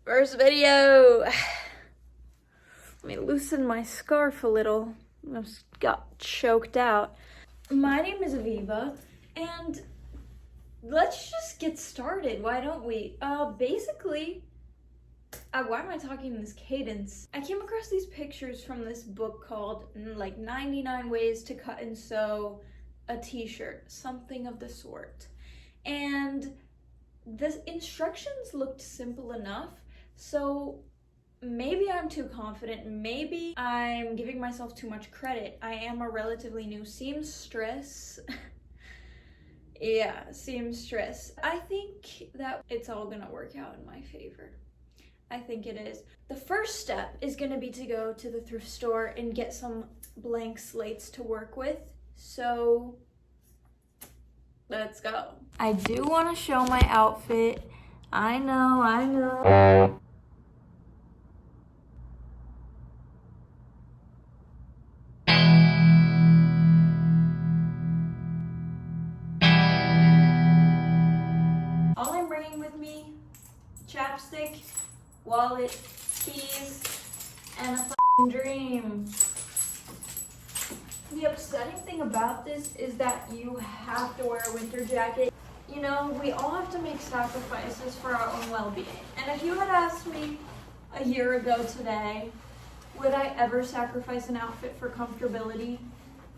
First video. Let me loosen my scarf a little. I just got choked out. My name is Aviva, and let's just get started. Why don't we? Basically, why am I talking in this cadence? I came across these pictures from this book called like 99 Ways to Cut and Sew a T-shirt, something of the sort. And the instructions looked simple enough, so maybe I'm too confident, maybe I'm giving myself too much credit. I am a relatively new seamstress. Yeah, seamstress. I think that it's all gonna work out in my favor. I think it is. The first step is gonna be to go to the thrift store and get some blank slates to work with. So let's go. I do want to show my outfit. I know. All I'm bringing with me, chapstick, wallet, keys, and a f***ing dream. The upsetting thing about this is that you have to wear a winter jacket. You know, we all have to make sacrifices for our own well-being. And if you had asked me a year ago today, would I ever sacrifice an outfit for comfortability?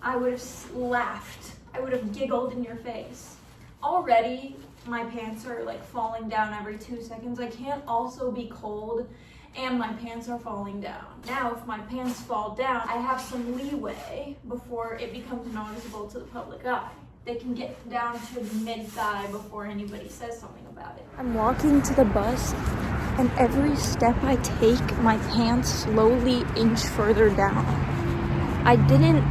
I would have laughed. I would have giggled in your face. Already, my pants are like falling down every 2 seconds. I can't also be cold and my pants are falling down. Now, if my pants fall down, I have some leeway before it becomes noticeable to the public eye. They can get down to mid-thigh before anybody says something about it. I'm walking to the bus, and every step I take, my pants slowly inch further down. I didn't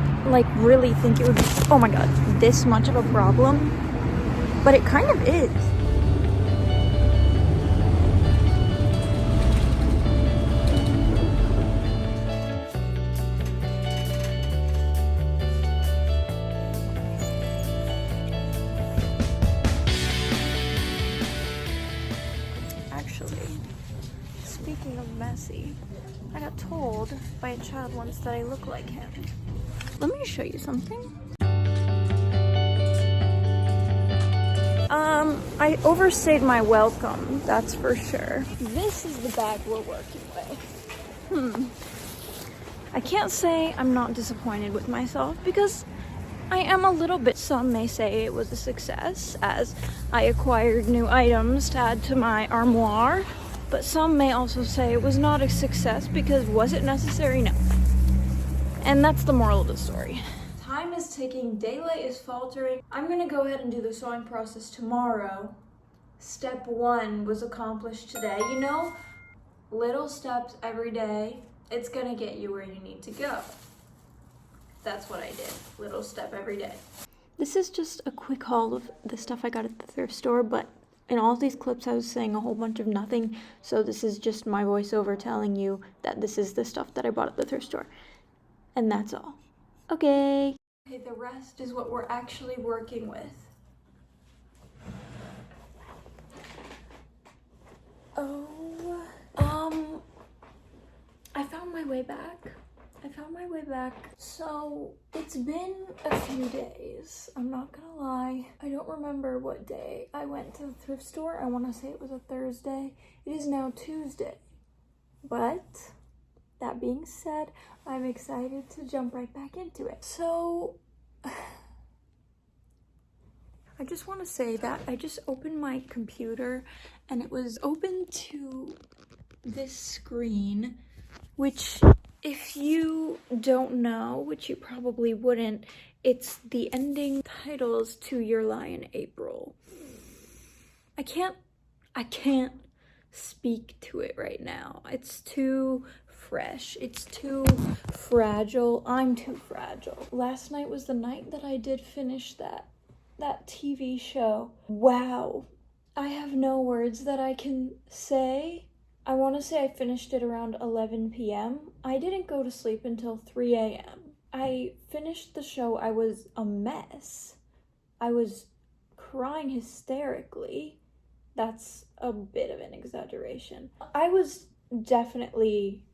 really think it would be, oh my god, this much of a problem, but it kind of is. Speaking of messy, I got told by a child once that I look like him. Let me show you something. I overstayed my welcome, that's for sure. This is the bag we're working with. I can't say I'm not disappointed with myself because I am a little bit. Some may say it was a success as I acquired new items to add to my armoire. But some may also say it was not a success because was it necessary? No. And that's the moral of the story. Time is ticking, daylight is faltering. I'm gonna go ahead and do the sewing process tomorrow. Step 1 was accomplished today. You know, little steps every day, it's gonna get you where you need to go. That's what I did, little step every day. This is just a quick haul of the stuff I got at the thrift store, but in all of these clips, I was saying a whole bunch of nothing, so this is just my voiceover telling you that this is the stuff that I bought at the thrift store. And that's all. Okay, the rest is what we're actually working with. I found my way back. So, it's been a few days. I'm not gonna lie. I don't remember what day I went to the thrift store. I want to say it was a Thursday. It is now Tuesday. But, that being said, I'm excited to jump right back into it. So, I just want to say that I just opened my computer and it was open to this screen, which, if you don't know, which you probably wouldn't, it's the ending titles to Your Lie in April. I can't speak to it right now. It's too fresh. It's too fragile. I'm too fragile. Last night was the night that I did finish that TV show. Wow. I have no words that I can say. I want to say I finished it around 11 p.m. I didn't go to sleep until 3 a.m. I finished the show. I was a mess. I was crying hysterically. That's a bit of an exaggeration. I was definitely,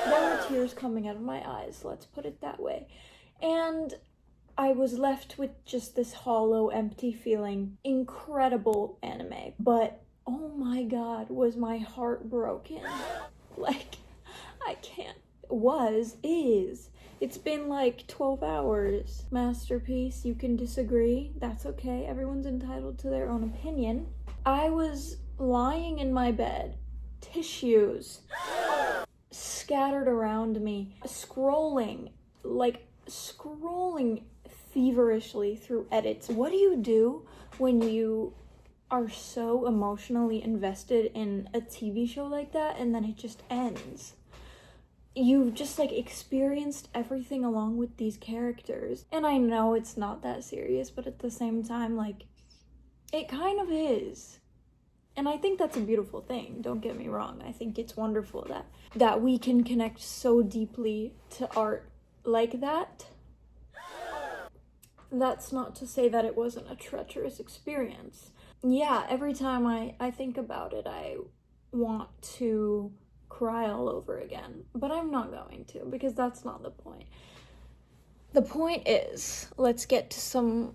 there were tears coming out of my eyes, let's put it that way. And I was left with just this hollow, empty feeling. Incredible anime, but oh my god, was my heart broken. Like, I can't, is. It's been like 12 hours. Masterpiece, you can disagree. That's okay. Everyone's entitled to their own opinion. I was lying in my bed, tissues scattered around me, scrolling feverishly through edits. What do you do when you are so emotionally invested in a TV show like that and then it just ends? You've just like experienced everything along with these characters. And I know it's not that serious, but at the same time, like, it kind of is. And I think that's a beautiful thing, don't get me wrong. I think it's wonderful that we can connect so deeply to art like that. That's not to say that it wasn't a treacherous experience. Yeah, every time I think about it, I want to cry all over again. But I'm not going to, because that's not the point. The point is, let's get to some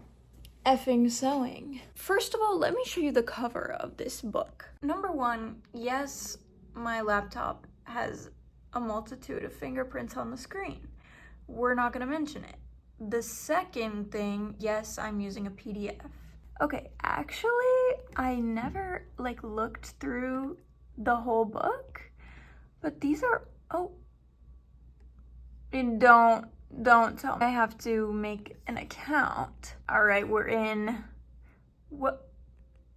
effing sewing. First of all, let me show you the cover of this book. Number one, yes, my laptop has a multitude of fingerprints on the screen. We're not gonna mention it. The second thing, yes, I'm using a PDF. Okay, actually, I never like looked through the whole book, but these are, oh, and don't tell me I have to make an account. All right, we're in, what,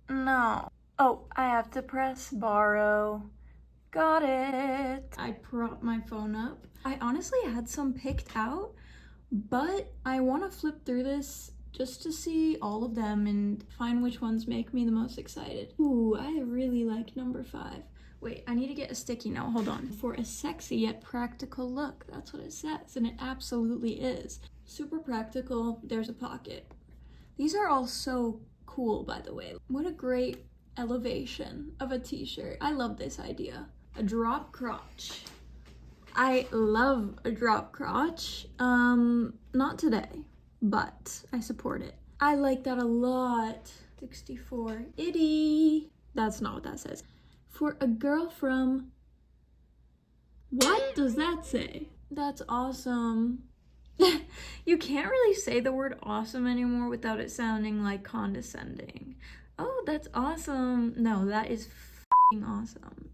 no. Oh, I have to press borrow. Got it. I propped my phone up. I honestly had some picked out, but I want to flip through this just to see all of them and find which ones make me the most excited. Ooh, I really like number 5. Wait, I need to get a sticky note, hold on. For a sexy yet practical look, that's what it says, and it absolutely is. Super practical, there's a pocket. These are all so cool, by the way. What a great elevation of a t-shirt. I love this idea. A drop crotch. I love a drop crotch. Not today, but I support it. I like that a lot. 64 itty. That's not what that says. For a girl from, what does that say? That's awesome. You can't really say the word awesome anymore without it sounding like condescending. Oh, that's awesome. No, that is f***ing awesome.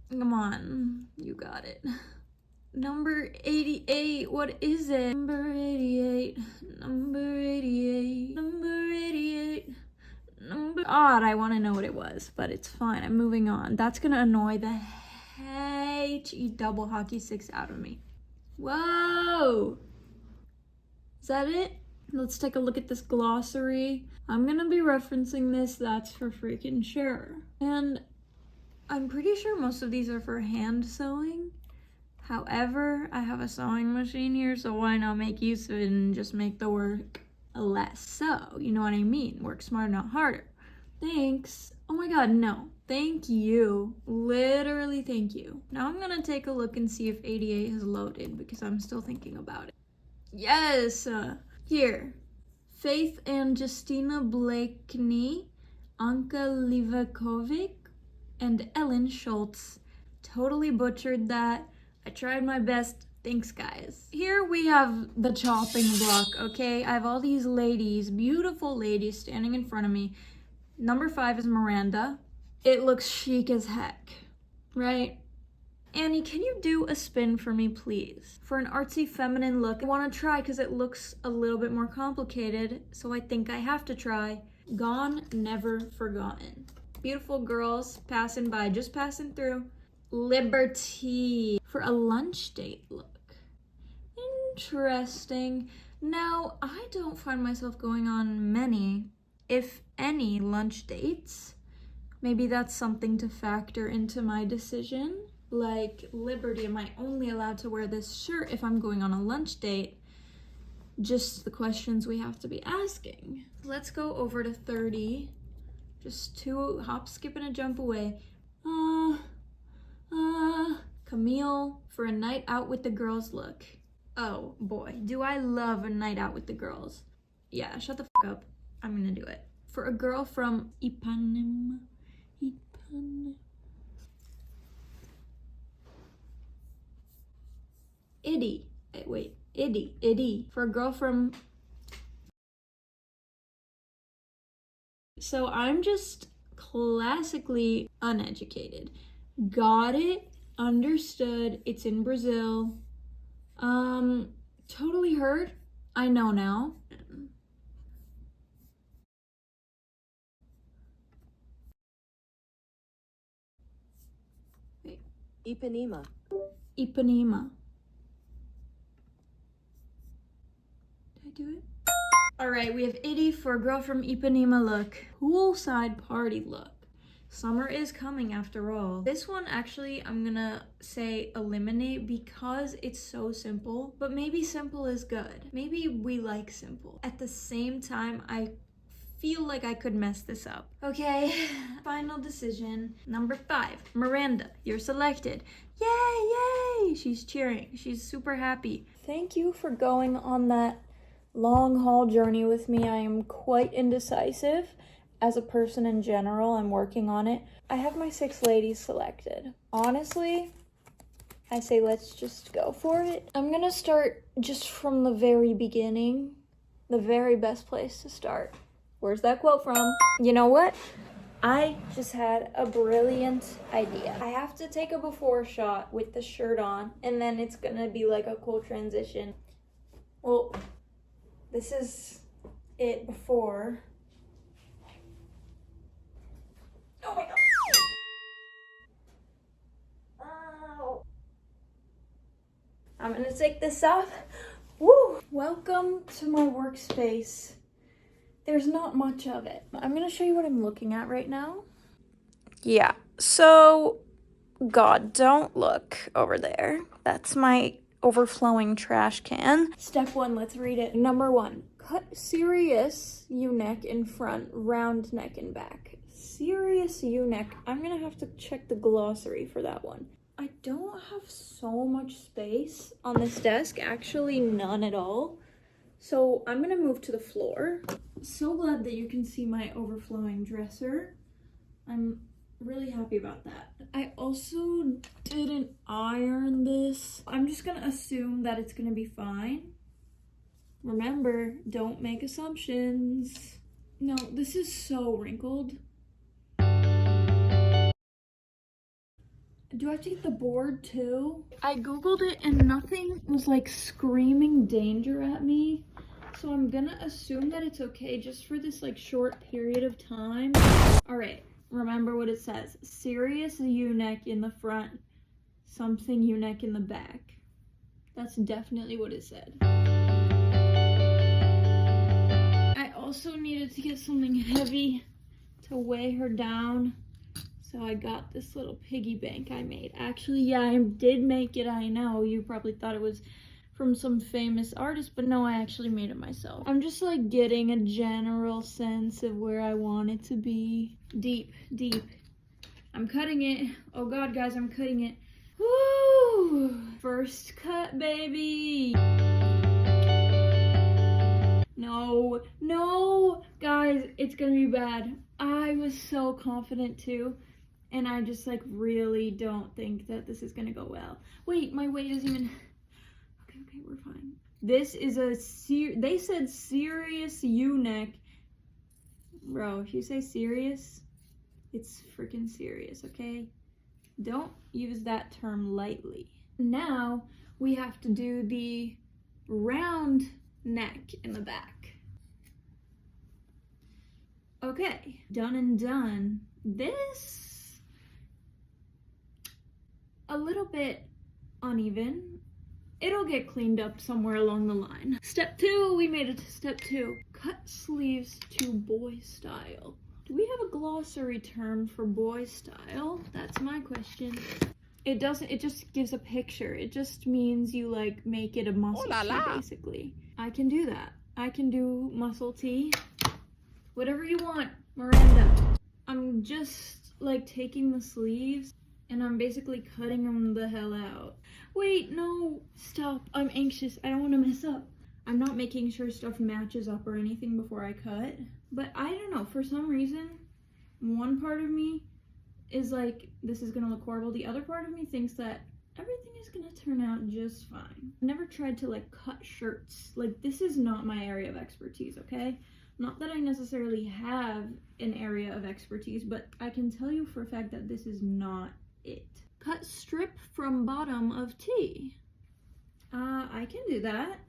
Come on, you got it. Number 88, what is it? Number 88, number 88, number 88. Odd, I want to know what it was, but it's fine. I'm moving on. That's gonna annoy the H-E double hockey sticks out of me. Whoa! Is that it? Let's take a look at this glossary. I'm gonna be referencing this, that's for freaking sure. And I'm pretty sure most of these are for hand sewing. However, I have a sewing machine here, so why not make use of it and just make the work less so, you know what I mean? Work smarter, not harder. Thanks. Oh my god, no. Thank you. Literally thank you. Now I'm gonna take a look and see if 88 has loaded because I'm still thinking about it. Yes! Here. Faith and Justina Blakeney, Anka Livakovic, and Ellen Schultz. Totally butchered that. I tried my best. Thanks, guys. Here we have the chopping block, okay? I have all these ladies, beautiful ladies, standing in front of me. Number 5 is Miranda. It looks chic as heck, right? Annie, can you do a spin for me, please? For an artsy feminine look. I want to try because it looks a little bit more complicated, so I think I have to try. Gone, never forgotten. Beautiful girls passing by, just passing through. Liberty. For a lunch date look. Interesting. Now, I don't find myself going on many, if any, lunch dates. Maybe that's something to factor into my decision. Like, Liberty, am I only allowed to wear this shirt if I'm going on a lunch date? Just the questions we have to be asking. Let's go over to 30. Just 2 hop, skip, and a jump away. Camille for a night out with the girls look. Oh boy, do I love a night out with the girls. Yeah, shut the fuck up. I'm gonna do it. For a girl from Ipanema. Iddy. For a girl from... So I'm just classically uneducated. Got it, understood, it's in Brazil. Totally heard. I know now. Wait. Ipanema. Did I do it? All right, we have Iddy for a girl from Ipanema look. Poolside party look. Summer is coming after all. This one actually I'm gonna say eliminate because it's so simple, but maybe simple is good. Maybe we like simple. At the same time, I feel like I could mess this up. Okay, final decision. Number 5, Miranda, you're selected. Yay! She's cheering. She's super happy. Thank you for going on that long haul journey with me. I am quite indecisive. As a person in general, I'm working on it. I have my 6 ladies selected. Honestly, I say let's just go for it. I'm gonna start just from the very beginning. The very best place to start. Where's that quote from? You know what? I just had a brilliant idea. I have to take a before shot with the shirt on, and then it's gonna be like a cool transition. Well, this is it before. Oh my god. Oh. I'm gonna take this off. Woo! Welcome to my workspace. There's not much of it. I'm gonna show you what I'm looking at right now. Yeah, so, God, don't look over there. That's my overflowing trash can. Step 1, let's read it. Number 1, cut serious U-neck in front, round neck in back. Serious U-neck. I'm gonna have to check the glossary for that one. I don't have so much space on this desk, actually none at all. So I'm gonna move to the floor. So glad that you can see my overflowing dresser. I'm really happy about that. I also didn't iron this. I'm just gonna assume that it's gonna be fine. Remember, don't make assumptions. No, this is so wrinkled. Do I have to get the board too? I googled it and nothing was like screaming danger at me. So I'm gonna assume that it's okay just for this like short period of time. All right, remember what it says. Serious U-neck in the front, something U-neck in the back. That's definitely what it said. I also needed to get something heavy to weigh her down. So I got this little piggy bank I made. Actually, yeah, I did make it, I know. You probably thought it was from some famous artist, but no, I actually made it myself. I'm just like getting a general sense of where I want it to be. Deep. I'm cutting it. Oh God, guys, I'm cutting it. Woo! First cut, baby. No, guys, it's gonna be bad. I was so confident too. And I just like really don't think that this is gonna go well. Wait, my weight isn't even... Okay, we're fine. This is a they said serious U-neck. Bro, if you say serious, it's freaking serious, okay? Don't use that term lightly. Now we have to do the round neck in the back. Okay, done and done. This a little bit uneven. It'll get cleaned up somewhere along the line. Step 2, we made it to step 2. Cut sleeves to boy style. Do we have a glossary term for boy style? That's my question. It doesn't, it just gives a picture. It just means you like make it a muscle tee basically. I can do that. I can do muscle tee. Whatever you want, Miranda. I'm just like taking the sleeves and I'm basically cutting them the hell out. Wait, no, stop. I'm anxious. I don't want to mess up. I'm not making sure stuff matches up or anything before I cut. But I don't know, for some reason, one part of me is like, this is gonna look horrible. The other part of me thinks that everything is gonna turn out just fine. I've never tried to like cut shirts. Like, this is not my area of expertise, okay? Not that I necessarily have an area of expertise, but I can tell you for a fact that this is not it. Cut strip from bottom of tee. I can do that.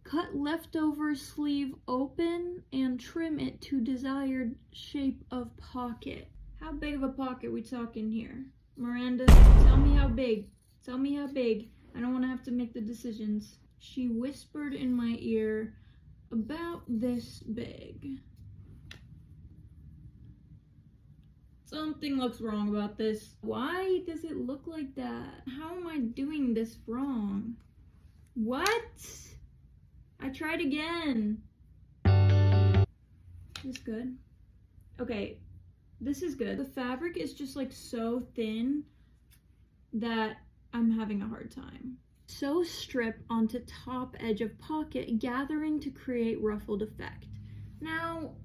Cut leftover sleeve open and trim it to desired shape of pocket. How big of a pocket we talking here? Miranda, tell me how big. Tell me how big. I don't want to have to make the decisions. She whispered in my ear, about this big. Something looks wrong about this. Why does it look like that? How am I doing this wrong? What? I tried again. This good? Okay, this is good. The fabric is just like so thin that I'm having a hard time. Sew strip onto top edge of pocket, gathering to create ruffled effect. Now,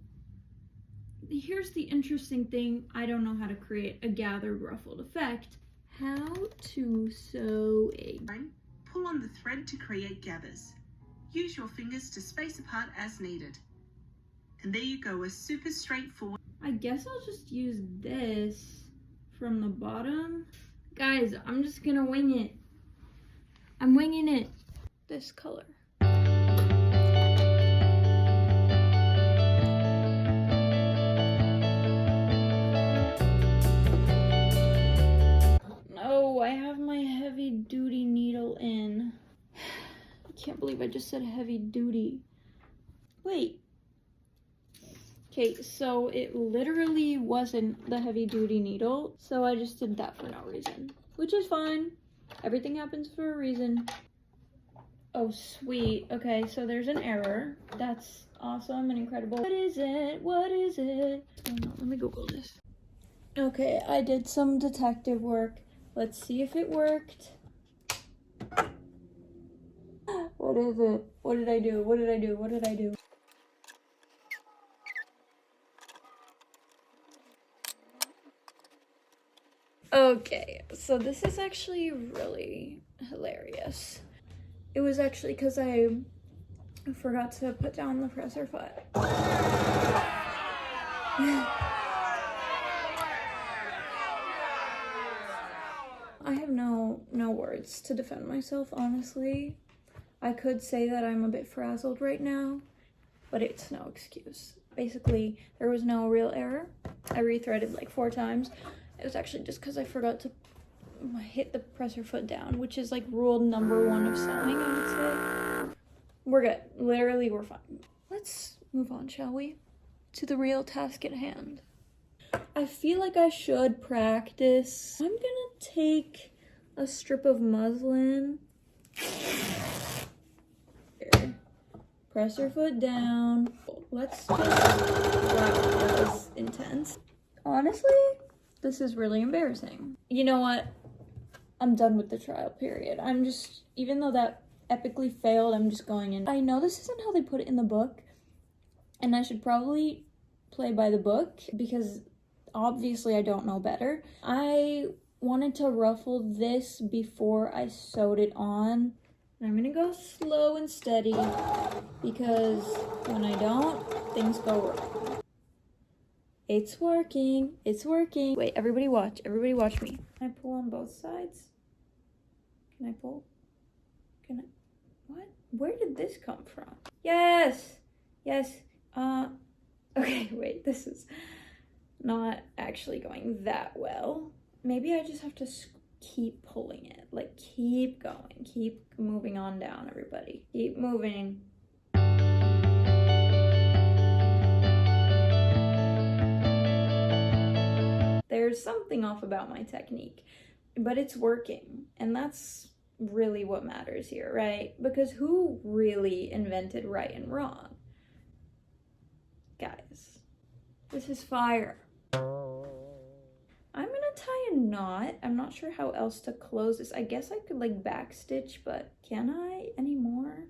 here's the interesting thing. I don't know how to create a gathered ruffled effect. How to sew a... Pull on the thread to create gathers. Use your fingers to space apart as needed. And there you go, a super straightforward... I guess I'll just use this from the bottom. Guys, I'm just gonna wing it. I'm winging it. This color. No, I have my heavy duty needle in. I can't believe I just said heavy duty. Wait. Okay, so it literally wasn't the heavy duty needle, so I just did that for no reason, which is fine. Everything happens for a reason. Oh, sweet. Okay, so there's an error. That's awesome and incredible. What is it? What is it? Hold on, let me Google this. Okay, I did some detective work. Let's see if it worked. What is it? What did I do? What did I do? What did I do? Okay, so this is actually really hilarious. It was actually because I forgot to put down the presser foot. I have no words to defend myself, honestly. I could say that I'm a bit frazzled right now, but it's no excuse. Basically, there was no real error. I rethreaded like 4 times. It was actually just because I forgot to hit the presser foot down, which is like rule number 1 of sewing, I would say. We're good. Literally, we're fine. Let's move on, shall we? To the real task at hand. I feel like I should practice. I'm gonna take a strip of muslin. Here. Presser foot down. Let's just... Wow, that was intense. Honestly, this is really embarrassing. You know what? I'm done with the trial period. I'm just, even though that epically failed, I'm just going in. I know this isn't how they put it in the book, and I should probably play by the book because obviously I don't know better. I wanted to ruffle this before I sewed it on. And I'm gonna go slow and steady because when I don't, things go wrong. It's working. It's working. Wait, everybody watch. Everybody watch me. Can I pull on both sides? Can I pull? Can I? What? Where did this come from? Yes! Yes. Okay, wait. This is not actually going that well. Maybe I just have to keep pulling it. Like, keep going. Keep moving on down, everybody. Keep moving. There's something off about my technique, but it's working, and that's really what matters here, right? Because who really invented right and wrong? Guys, This is fire. I'm gonna tie a knot. I'm not sure how else to close this. I guess I could like backstitch, but can I anymore?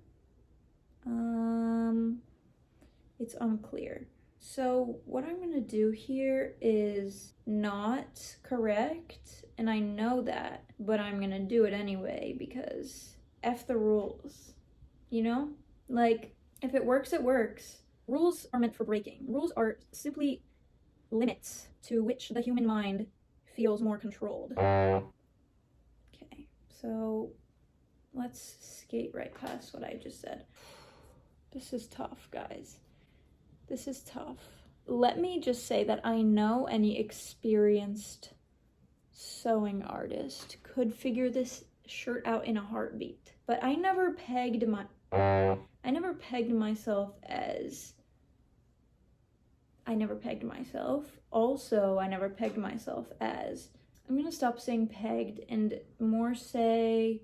It's unclear. So what I'm gonna do here is not correct, and I know that, but I'm gonna do it anyway because F the rules, you know? Like, if it works, it works. Rules are meant for breaking. Rules are simply limits to which the human mind feels more controlled. Okay, so let's skate right past what I just said. This is tough, guys. This is tough. Let me just say that I know any experienced sewing artist could figure this shirt out in a heartbeat. But I never pegged myself as... I never pegged myself. Also, I never pegged myself as... I'm gonna stop saying pegged and more say...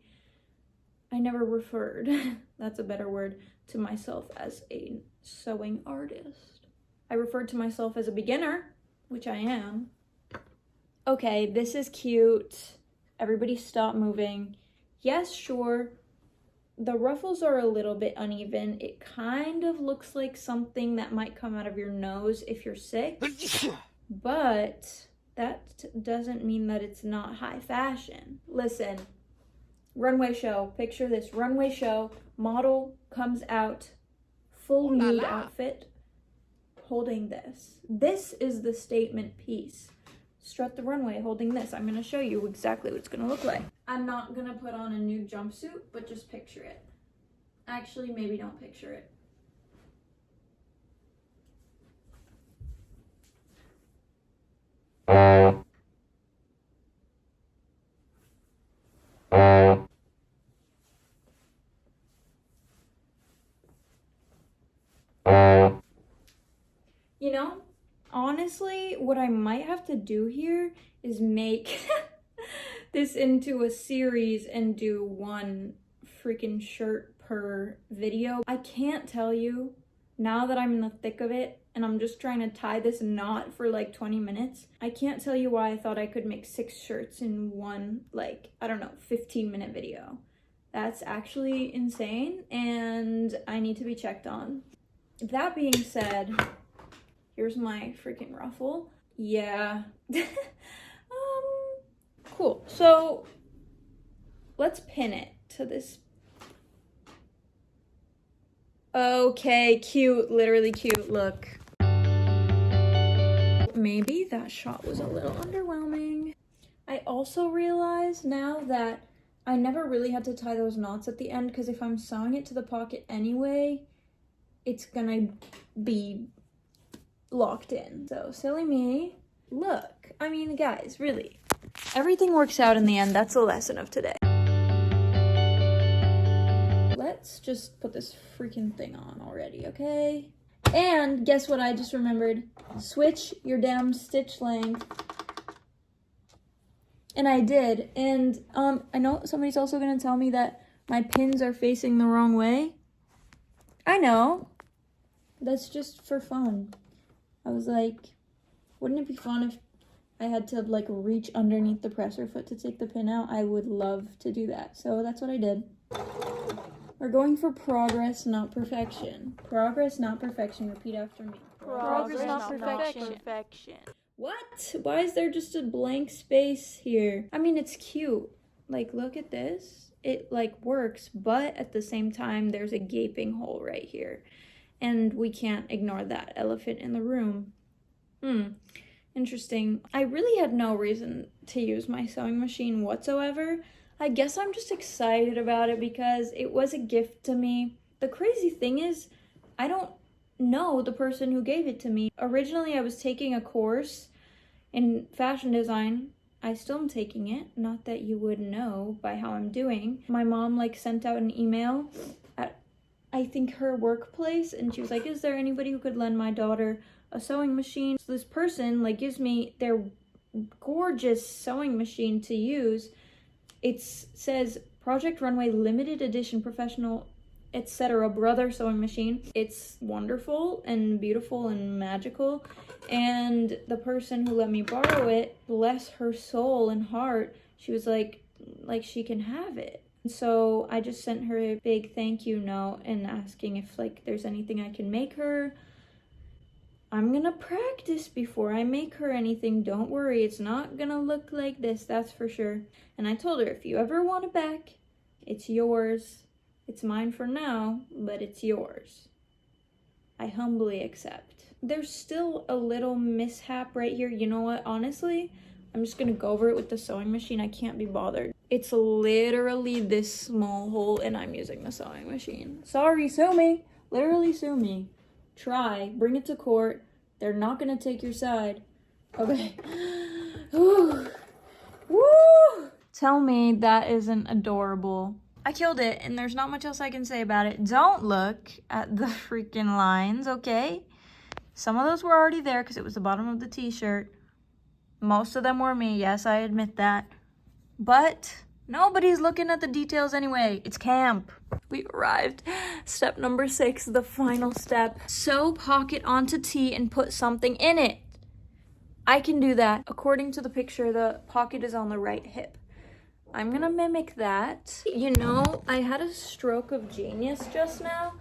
I never referred, that's a better word, to myself as a sewing artist. I referred to myself as a beginner, which I am. Okay, this is cute. Everybody stop moving. Yes, sure. The ruffles are a little bit uneven. It kind of looks like something that might come out of your nose if you're sick. But that doesn't mean that it's not high fashion. Listen, runway show. Picture this, runway show. Model comes out, full nude outfit, holding this. This is the statement piece. Strut the runway holding this. I'm gonna show you exactly what it's gonna look like. I'm not gonna put on a nude jumpsuit, but just picture it. Actually, maybe don't picture it. You know, honestly, what I might have to do here is make this into a series and do one freaking shirt per video. I can't tell you, now that I'm in the thick of it and I'm just trying to tie this knot for like 20 minutes, I can't tell you why I thought I could make 6 shirts in one, like, I don't know, 15-minute video. That's actually insane and I need to be checked on. That being said, here's my freaking ruffle. Yeah. Cool. So let's pin it to this. Okay, cute, literally cute, look. Maybe that shot was a little underwhelming. I also realize now that I never really had to tie those knots at the end because if I'm sewing it to the pocket anyway, it's gonna be locked in. So silly me. Look, I mean, guys, really, everything works out in the end. That's the lesson of today. Let's just put this freaking thing on already, okay? And guess what I just remembered? Switch your damn stitch length. And I did. And I know somebody's also gonna tell me that my pins are facing the wrong way. I know. That's just for fun. I was like, wouldn't it be fun if I had to like reach underneath the presser foot to take the pin out? I would love to do that. So that's what I did. We're going for progress, not perfection. Progress, not perfection. Repeat after me. Progress, not perfection. What? Why is there just a blank space here? I mean, it's cute. Like, look at this. It like works, but at the same time, there's a gaping hole right here. And we can't ignore that elephant in the room. Interesting. I really had no reason to use my sewing machine whatsoever. I guess I'm just excited about it because it was a gift to me. The crazy thing is, I don't know the person who gave it to me. Originally, I was taking a course in fashion design. I still am taking it. Not that you would know by how I'm doing. My mom like sent out an email at, I think, her workplace, and she was like, is there anybody who could lend my daughter a sewing machine? So this person like gives me their gorgeous sewing machine to use. It says Project Runway limited edition professional etc. brother sewing machine. It's wonderful and beautiful and magical. And the person who let me borrow it, bless her soul and heart, she was like she can have it. So I just sent her a big thank you note and asking if like there's anything I can make her. I'm gonna practice before I make her anything. Don't worry, it's not gonna look like this, that's for sure. And I told her, if you ever want it back, it's yours. It's mine for now, but it's yours. I humbly accept. There's still a little mishap right here. You know what, honestly, I'm just gonna go over it with the sewing machine. I can't be bothered. It's literally this small hole and I'm using the sewing machine. Sorry, sue me. Literally sue me. Try, bring it to court. They're not gonna take your side. Okay. Woo. Woo. Tell me that isn't adorable. I killed it and there's not much else I can say about it. Don't look at the freaking lines, okay? Some of those were already there because it was the bottom of the t-shirt. Most of them were me, yes, I admit that. But nobody's looking at the details anyway. It's camp. We arrived. Step number 6, the final step. Sew pocket onto tee and put something in it. I can do that. According to the picture, the pocket is on the right hip. I'm gonna mimic that. You know, I had a stroke of genius just now,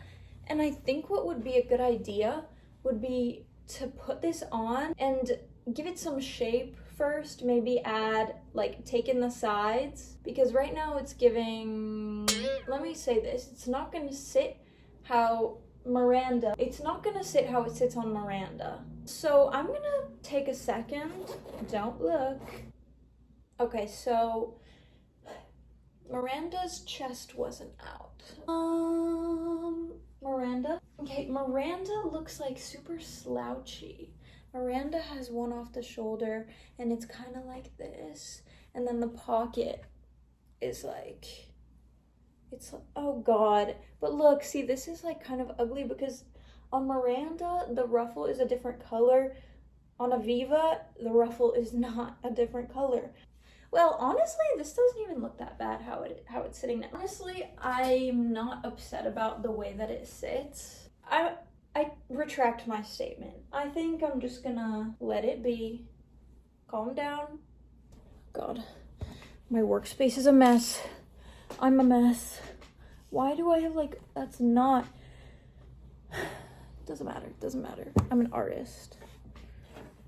and I think what would be a good idea would be to put this on and give it some shape first. Maybe add, like, take in the sides, because right now it's giving, let me say this, it's not gonna sit how it's not gonna sit how it sits on Miranda. So I'm gonna take a second, don't look. Okay, so Miranda's chest wasn't out. Miranda? Okay, Miranda looks like super slouchy. Miranda has one off the shoulder and it's kind of like this. And then the pocket is like, it's like, oh God. But look, see, this is like kind of ugly because on Miranda, the ruffle is a different color. On Aviva, the ruffle is not a different color. Well, honestly, this doesn't even look that bad how it's sitting now. Honestly, I'm not upset about the way that it sits. I retract my statement. I think I'm just gonna let it be. Calm down. God, my workspace is a mess. I'm a mess. Why do I have like, that's not, doesn't matter. I'm an artist.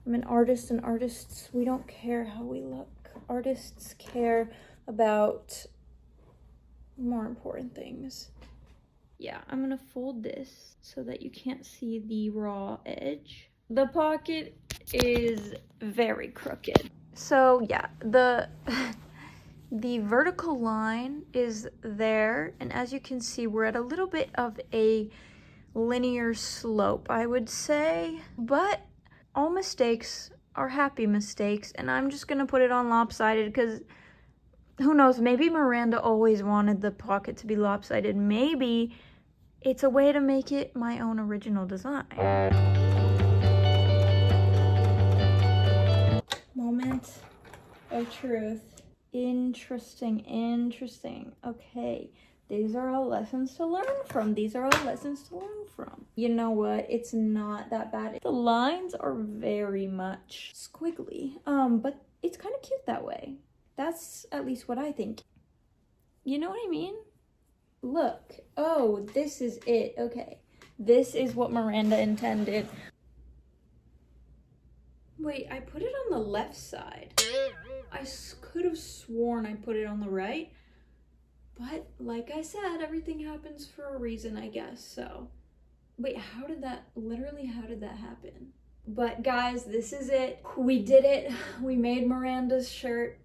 I'm an artist, and artists, we don't care how we look. Artists care about more important things. Yeah, I'm gonna fold this so that you can't see the raw edge. The pocket is very crooked. So yeah, the vertical line is there, and as you can see, we're at a little bit of a linear slope, I would say, but all mistakes are happy mistakes, and I'm just gonna put it on lopsided because who knows, maybe Miranda always wanted the pocket to be lopsided. Maybe it's a way to make it my own original design. Moment of truth. Interesting. Okay, these are all lessons to learn from. You know what? It's not that bad. The lines are very much squiggly, but it's kind of cute that way. That's at least what I think. You know what I mean? Look. Oh, this is it. Okay. This is what Miranda intended. Wait, I put it on the left side. I could have sworn I put it on the right. But like I said, everything happens for a reason, I guess. So, wait, how did that happen? But guys, this is it. We did it. We made Miranda's shirt.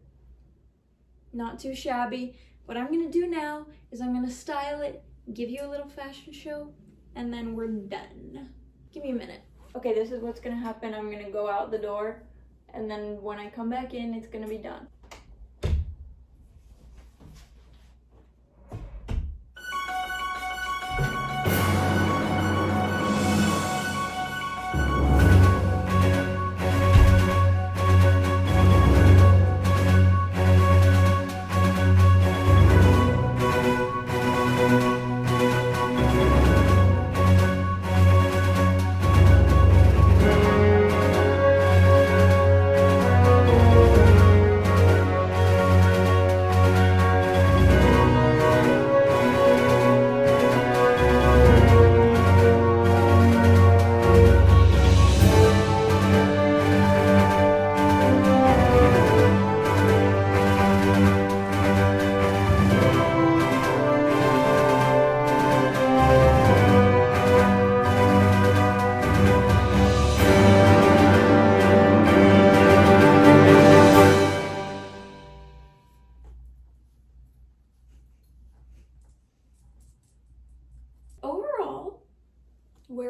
Not too shabby. What I'm gonna do now is I'm gonna style it, give you a little fashion show, and then we're done. Give me a minute. Okay, this is what's gonna happen. I'm gonna go out the door, and then when I come back in, it's gonna be done.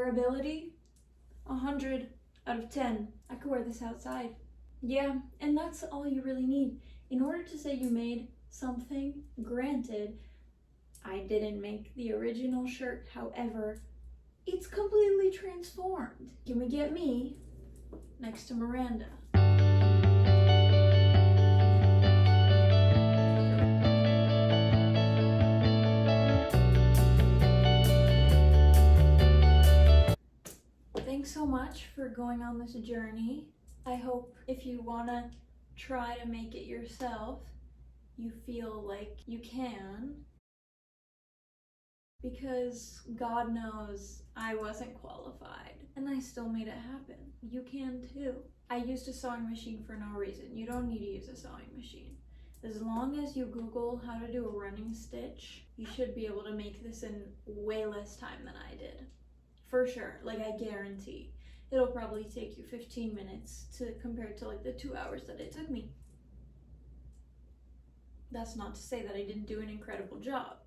Wearability? 100 out of 10. I could wear this outside. Yeah, and that's all you really need. In order to say you made something, granted, I didn't make the original shirt, however, it's completely transformed. Can we get me next to Miranda? Thanks so much for going on this journey. I hope if you wanna try to make it yourself, you feel like you can. Because God knows I wasn't qualified and I still made it happen. You can too. I used a sewing machine for no reason. You don't need to use a sewing machine. As long as you Google how to do a running stitch, you should be able to make this in way less time than I did. For sure, like I guarantee. It'll probably take you 15 minutes compared to like the 2 hours that it took me. That's not to say that I didn't do an incredible job.